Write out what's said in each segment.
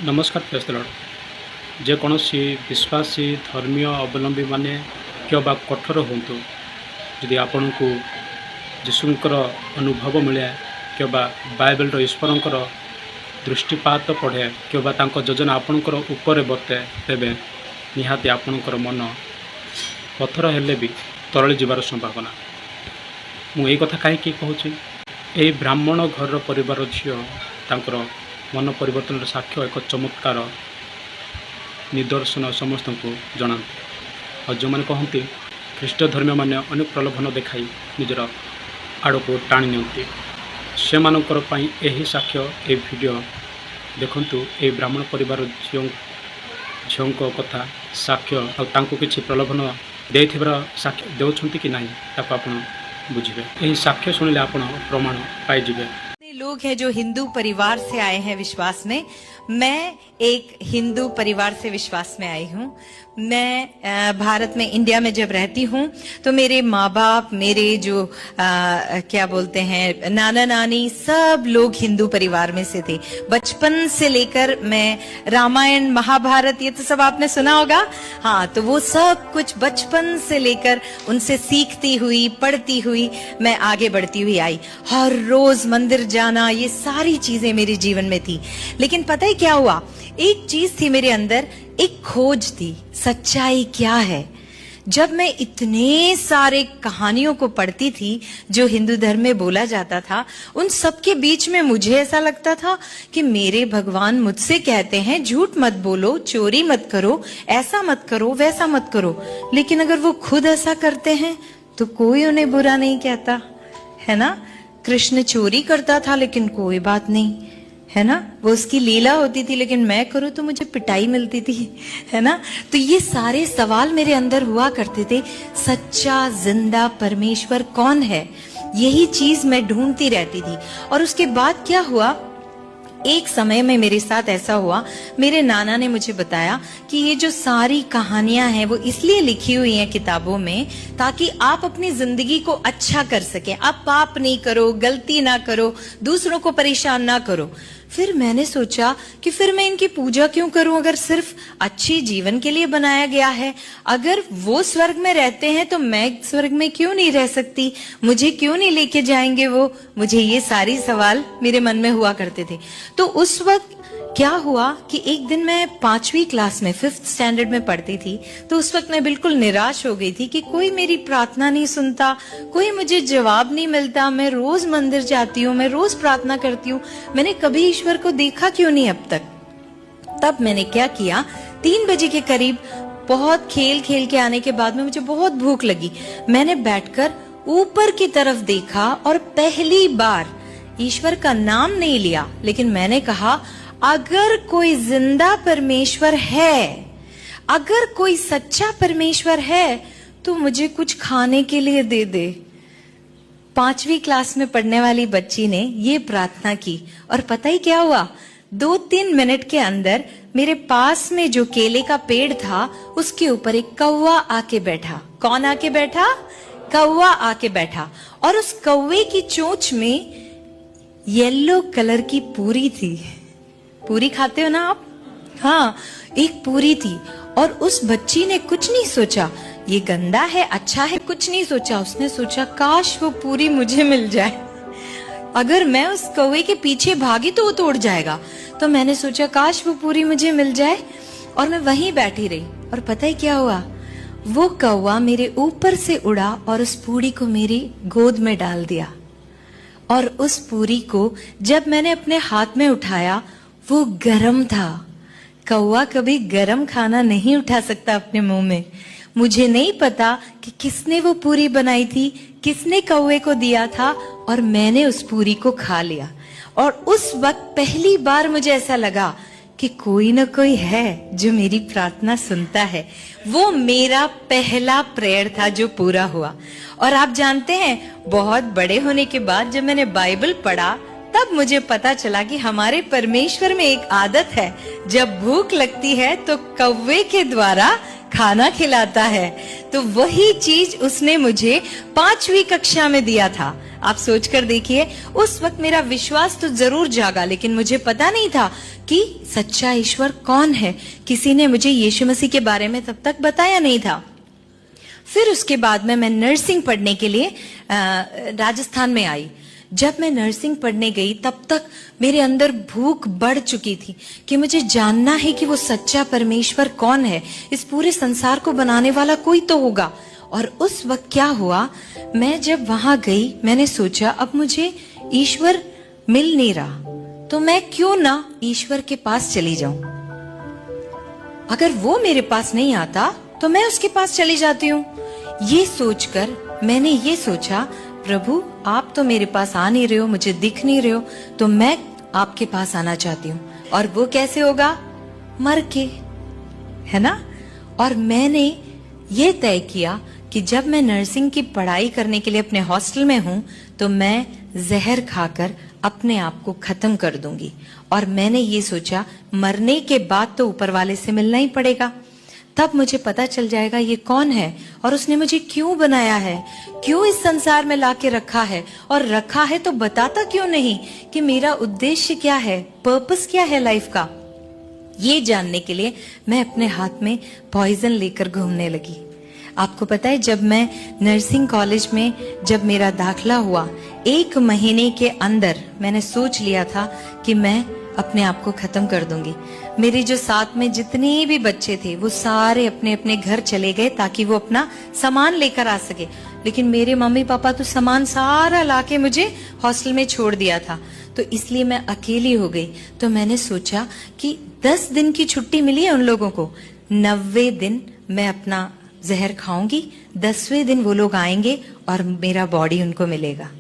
नमस्कार press Lord जेकोसी विश्वासी धर्मीय अवलंबी माने क्यों बा कठोर हूँ जदि आपण को जीशुंकर अनुभव मिले क्यों बा बाइबल ईश्वरंकर दृष्टिपात पढ़े क्यों बा तांको योजना आपणकर ऊपर बते तेबे निहाती आपणकर मन पत्थर हेले भी तरली जीवार संभावना। मुझे कथा कहीं कहूँ यही ब्राह्मण घर परिवार झील तांकर मन परिवर्तन साक्ष्य एक चमत्कार निदर्शन समस्त को जना और जो मैंने कहते ख्रीष्ट धर्मीय मैंने अनेक प्रलोभन देखाई निजर आड़ को टाणी नियंती से मानकर यही साक्ष्य ये वीडियो देखंतु ये ब्राह्मण परिवार झील कथा साक्ष्य और किसी प्रलोभन देथिबार साक्ष्य देउछंती कि नहीं ताको आपण बुझिबे। यही साक्ष्य सुनिले आपण प्रमाण पाइजिबे। लोग हैं जो हिंदू परिवार से आए हैं विश्वास में। मैं एक हिंदू परिवार से विश्वास में आई हूँ। मैं भारत में इंडिया में जब रहती हूँ तो मेरे माँ बाप मेरे जो क्या बोलते हैं नाना नानी सब लोग हिंदू परिवार में से थे। बचपन से लेकर मैं रामायण महाभारत ये तो सब आपने सुना होगा। हाँ, तो वो सब कुछ बचपन से लेकर उनसे सीखती हुई पढ़ती हुई मैं आगे बढ़ती हुई आई। हर रोज मंदिर जाना ये सारी चीजें मेरे जीवन में थी। लेकिन पता है क्या हुआ, एक चीज थी मेरे अंदर, एक खोज थी, सच्चाई क्या है। जब मैं इतने सारे कहानियों को पढ़ती थी जो हिंदू धर्म में बोला जाता था, उन सब के बीच में मुझे ऐसा लगता था कि मेरे भगवान मुझसे कहते हैं झूठ मत बोलो, चोरी मत करो, ऐसा मत करो, वैसा मत करो। लेकिन अगर वो खुद ऐसा करते हैं तो कोई उन्हें बुरा नहीं कहता, है ना। कृष्ण चोरी करता था लेकिन कोई बात नहीं, है ना। वो उसकी लीला होती थी लेकिन मैं करूँ तो मुझे पिटाई मिलती थी, है ना। तो ये सारे सवाल मेरे अंदर हुआ करते थे। सच्चा जिंदा परमेश्वर कौन है, यही चीज मैं ढूंढती रहती थी। और उसके बाद क्या हुआ, एक समय में मेरे साथ ऐसा हुआ, मेरे नाना ने मुझे बताया कि ये जो सारी कहानियां हैं वो इसलिए लिखी हुई हैं किताबों में ताकि आप अपनी जिंदगी को अच्छा कर सकें। आप पाप नहीं करो, गलती ना करो, दूसरों को परेशान ना करो। फिर मैंने सोचा कि फिर मैं इनकी पूजा क्यों करूं अगर सिर्फ अच्छी जीवन के लिए बनाया गया है। अगर वो स्वर्ग में रहते हैं तो मैं स्वर्ग में क्यों नहीं रह सकती, मुझे क्यों नहीं लेके जाएंगे वो। मुझे ये सारी सवाल मेरे मन में हुआ करते थे। तो उस वक्त क्या हुआ कि एक दिन मैं 5वीं क्लास में 5th स्टैंडर्ड में पढ़ती थी। तो उस वक्त मैं बिल्कुल निराश हो गई थी कि कोई मेरी प्रार्थना नहीं सुनता, कोई मुझे जवाब नहीं मिलता। मैं रोज मंदिर जाती हूँ, मैं रोज प्रार्थना करती हूँ, मैंने कभी ईश्वर को देखा क्यों नहीं अब तक। तब मैंने क्या किया, 3 बजे के करीब बहुत खेल खेल के आने के बाद में मुझे बहुत भूख लगी। मैंने बैठकर ऊपर की तरफ देखा और पहली बार ईश्वर का नाम नहीं लिया, लेकिन मैंने कहा अगर कोई जिंदा परमेश्वर है, अगर कोई सच्चा परमेश्वर है तो मुझे कुछ खाने के लिए दे दे। 5वीं क्लास में पढ़ने वाली बच्ची ने ये प्रार्थना की और पता ही क्या हुआ, 2-3 मिनट के अंदर मेरे पास में जो केले का पेड़ था उसके ऊपर एक कौवा आके बैठा। कौन आके बैठा? कौवा आके बैठा। और उस कौवे की चोंच में येलो कलर की पूरी थी। पूरी खाते हो ना आप? हाँ, एक पूरी थी। और उस बच्ची ने कुछ नहीं सोचा ये गंदा है अच्छा है, कुछ नहीं सोचा। उसने सोचा काश वो पूरी मुझे मिल जाए, अगर मैं उस कौवे के पीछे भागी तो वो तोड़ जाएगा। तो मैंने सोचा काश वो पूरी मुझे मिल जाए, और मैं वहीं बैठी रही। और पता है क्या हुआ, वो कौवा मेरे ऊपर से उड़ा और उस पूरी को मेरी गोद में डाल दिया। और उस पूरी को जब मैंने अपने हाथ में उठाया वो गरम था। कौवा कभी गरम खाना नहीं उठा सकता अपने मुंह में। मुझे नहीं पता कि किसने वो पूरी बनाई थी, किसने कौवे को दिया था, और मैंने उस पूरी को खा लिया। और उस वक्त पहली बार मुझे ऐसा लगा कि कोई न कोई है जो मेरी प्रार्थना सुनता है। वो मेरा पहला प्रेयर था जो पूरा हुआ। और आप जानते हैं, बहुत बड़े होने के बाद जब मैंने बाइबल पढ़ा तब मुझे पता चला कि हमारे परमेश्वर में एक आदत है, जब भूख लगती है तो कौवे के द्वारा खाना खिलाता है। तो वही चीज उसने मुझे 5वीं कक्षा में दिया था। आप सोचकर देखिए, उस वक्त मेरा विश्वास तो जरूर जागा, लेकिन मुझे पता नहीं था कि सच्चा ईश्वर कौन है। किसी ने मुझे यीशु मसीह के बारे में तब तक बताया नहीं था। फिर उसके बाद में मैं नर्सिंग पढ़ने के लिए राजस्थान में आई। जब मैं नर्सिंग पढ़ने गई तब तक मेरे अंदर भूख बढ़ चुकी थी कि मुझे जानना है कि वो सच्चा परमेश्वर कौन है। इस पूरे संसार को बनाने वाला कोई तो होगा। और उस वक्त क्या हुआ, मैं जब वहां गई, मैंने सोचा अब मुझे ईश्वर मिल नहीं रहा, तो मैं क्यों ना ईश्वर के पास चली जाऊं। अगर वो मेरे पास नहीं आता तो मैं उसके पास चली जाती हूँ। ये सोचकर मैंने ये सोचा, प्रभु आप तो मेरे पास आ नहीं रहे हो, मुझे दिख नहीं रहे हो, तो मैं आपके पास आना चाहती हूँ। और वो कैसे होगा, मर के, है ना। और मैंने ये तय किया कि जब मैं नर्सिंग की पढ़ाई करने के लिए अपने हॉस्टल में हूँ तो मैं जहर खाकर अपने आप को खत्म कर दूंगी। और मैंने ये सोचा मरने के बाद तो ऊपर वाले से मिलना ही पड़ेगा, तब मुझे पता चल जाएगा ये कौन है और उसने मुझे क्यों बनाया है, क्यों इस संसार में लाके रखा है, और रखा है तो बताता क्यों नहीं कि मेरा उद्देश्य क्या है, पर्पस क्या है लाइफ का। ये जानने के लिए मैं अपने हाथ में पॉइजन लेकर घूमने लगी। आपको पता है, जब मैं नर्सिंग कॉलेज में जब मेरा दाखला हुआ, 1 महीने के अंदर मैंने सोच लिया था कि मैं अपने आप को खत्म कर दूंगी। मेरे जो साथ में जितने भी बच्चे थे वो सारे अपने अपने घर चले गए ताकि वो अपना सामान लेकर आ सके, लेकिन मेरे मम्मी पापा तो सामान सारा लाके मुझे हॉस्टल में छोड़ दिया था। तो इसलिए मैं अकेली हो गई। तो मैंने सोचा कि 10 दिन की छुट्टी मिली है उन लोगों को, 90 दिन मैं अपना जहर खाऊंगी, 10वें दिन वो लोग आएंगे और मेरा बॉडी उनको मिलेगा।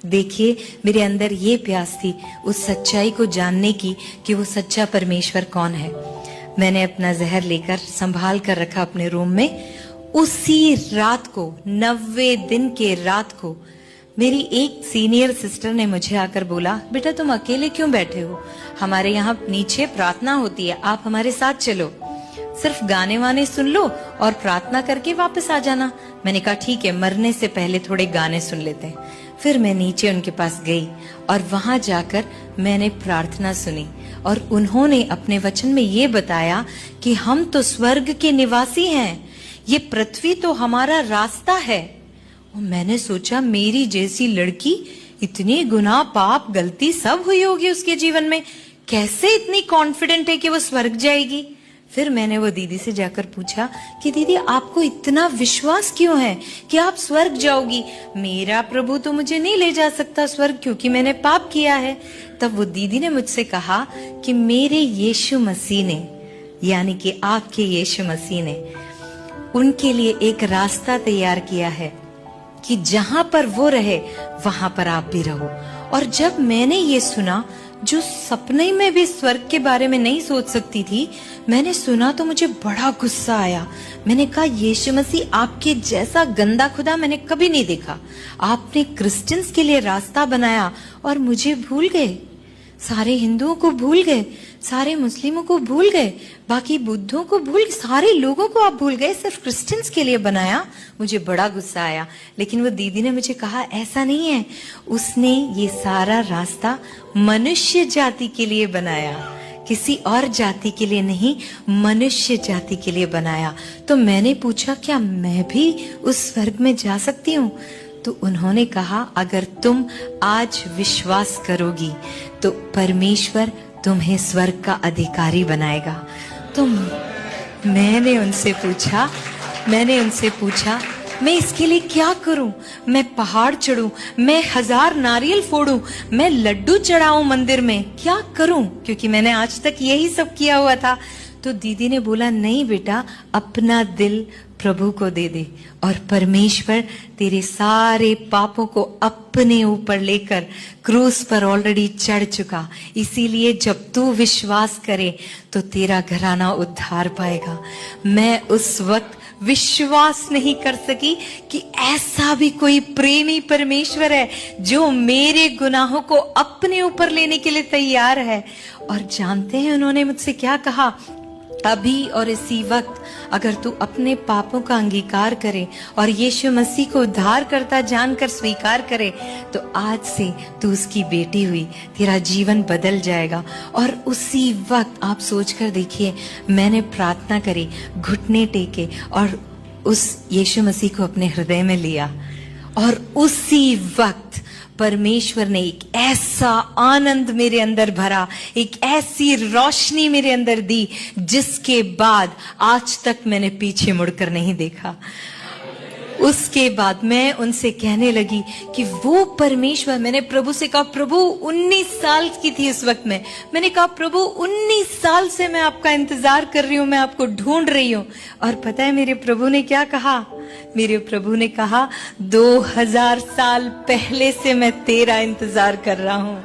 देखिए, मेरे अंदर ये प्यास थी उस सच्चाई को जानने की कि वो सच्चा परमेश्वर कौन है। मैंने अपना जहर लेकर संभाल कर रखा अपने रूम में। उसी रात को, 90 दिन के रात को, मेरी एक सीनियर सिस्टर ने मुझे आकर बोला, बेटा तुम अकेले क्यों बैठे हो, हमारे यहाँ नीचे प्रार्थना होती है, आप हमारे साथ चलो, सिर्फ गाने वाने सुन लो और प्रार्थना करके वापस आ जाना। मैंने कहा ठीक है, मरने से पहले थोड़े गाने सुन लेते हैं। फिर मैं नीचे उनके पास गई और वहां जाकर मैंने प्रार्थना सुनी और उन्होंने अपने वचन में ये बताया कि हम तो स्वर्ग के निवासी हैं, ये पृथ्वी तो हमारा रास्ता है। और मैंने सोचा मेरी जैसी लड़की, इतनी गुनाह पाप गलती सब हुई होगी उसके जीवन में, कैसे इतनी कॉन्फिडेंट है कि वो स्वर्ग जाएगी। फिर मैंने वो दीदी से जाकर पूछा कि दीदी आपको इतना विश्वास क्यों है कि आप स्वर्ग जाओगी, मेरा प्रभु तो मुझे नहीं ले जा सकता स्वर्ग क्योंकि मैंने पाप किया है। तब वो दीदी ने मुझसे कहा कि मेरे यीशु मसीह ने, यानी कि आपके यीशु मसीह ने उनके लिए एक रास्ता तैयार किया है कि जहां पर वो रहे वहां पर आप भी रहो। और जब मैंने ये सुना, जो सपने में भी स्वर्ग के बारे में नहीं सोच सकती थी, मैंने सुना तो मुझे बड़ा गुस्सा आया। मैंने कहा यीशु मसीह आपके जैसा गंदा खुदा मैंने कभी नहीं देखा। आपने क्रिश्चियंस के लिए रास्ता बनाया और मुझे भूल गए, सारे हिंदुओं को भूल गए, सारे मुस्लिमों को भूल गए, बाकी बुद्धों को भूल, सारे लोगों को आप भूल गए, सिर्फ क्रिश्चियंस के लिए बनाया। मुझे बड़ा गुस्सा आया। लेकिन वो दीदी ने मुझे कहा ऐसा नहीं है, उसने ये सारा रास्ता मनुष्य जाति के लिए बनाया, किसी और जाति के लिए नहीं, मनुष्य जाति के लिए बनाया। तो मैंने पूछा क्या मैं भी उस स्वर्ग में जा सकती हूँ? तो उन्होंने कहा अगर तुम आज विश्वास करोगी तो परमेश्वर तुम्हें स्वर्ग का अधिकारी बनाएगा। तो मैंने उनसे पूछा मैं इसके लिए क्या करूं? मैं पहाड़ चढ़ूं, मैं 1000 नारियल फोड़ूं, मैं लड्डू चढ़ाऊं मंदिर में, क्या करूं? क्योंकि मैंने आज तक यही सब किया हुआ था। तो दीदी ने बोला नहीं बेटा, अपना दिल प्रभु को दे दे और परमेश्वर तेरे सारे पापों को अपने ऊपर लेकर क्रूस पर ऑलरेडी चढ़ चुका, इसीलिए जब तू विश्वास करे तो तेरा घराना उद्धार पाएगा। मैं उस वक्त विश्वास नहीं कर सकी कि ऐसा भी कोई प्रेमी परमेश्वर है जो मेरे गुनाहों को अपने ऊपर लेने के लिए तैयार है। और जानते हैं उन्होंने मुझसे क्या कहा? अभी और इसी वक्त अगर तू अपने पापों का अंगीकार करे और यीशु मसीह को उद्धार करता जानकर स्वीकार करे, तो आज से तू उसकी बेटी हुई, तेरा जीवन बदल जाएगा। और उसी वक्त आप सोचकर देखिए, मैंने प्रार्थना करी, घुटने टेके और उस यीशु मसीह को अपने हृदय में लिया, और उसी वक्त परमेश्वर ने एक ऐसा आनंद मेरे अंदर भरा, एक ऐसी रोशनी मेरे अंदर दी, जिसके बाद आज तक मैंने पीछे मुड़कर नहीं देखा। उसके बाद मैं उनसे कहने लगी कि वो परमेश्वर, मैंने प्रभु से कहा, प्रभु 19 साल की थी उस वक्त में, मैंने कहा प्रभु 19 साल से मैं आपका इंतजार कर रही हूं, मैं आपको ढूंढ रही हूं। और पता है मेरे प्रभु ने क्या कहा? मेरे प्रभु ने कहा 2000 साल पहले से मैं तेरा इंतजार कर रहा हूं।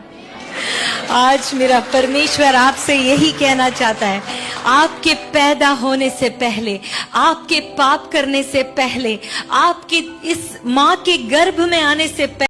आज मेरा परमेश्वर आपसे यही कहना चाहता है, आपके पैदा होने से पहले, आपके पाप करने से पहले, आपके इस माँ के गर्भ में आने से पहले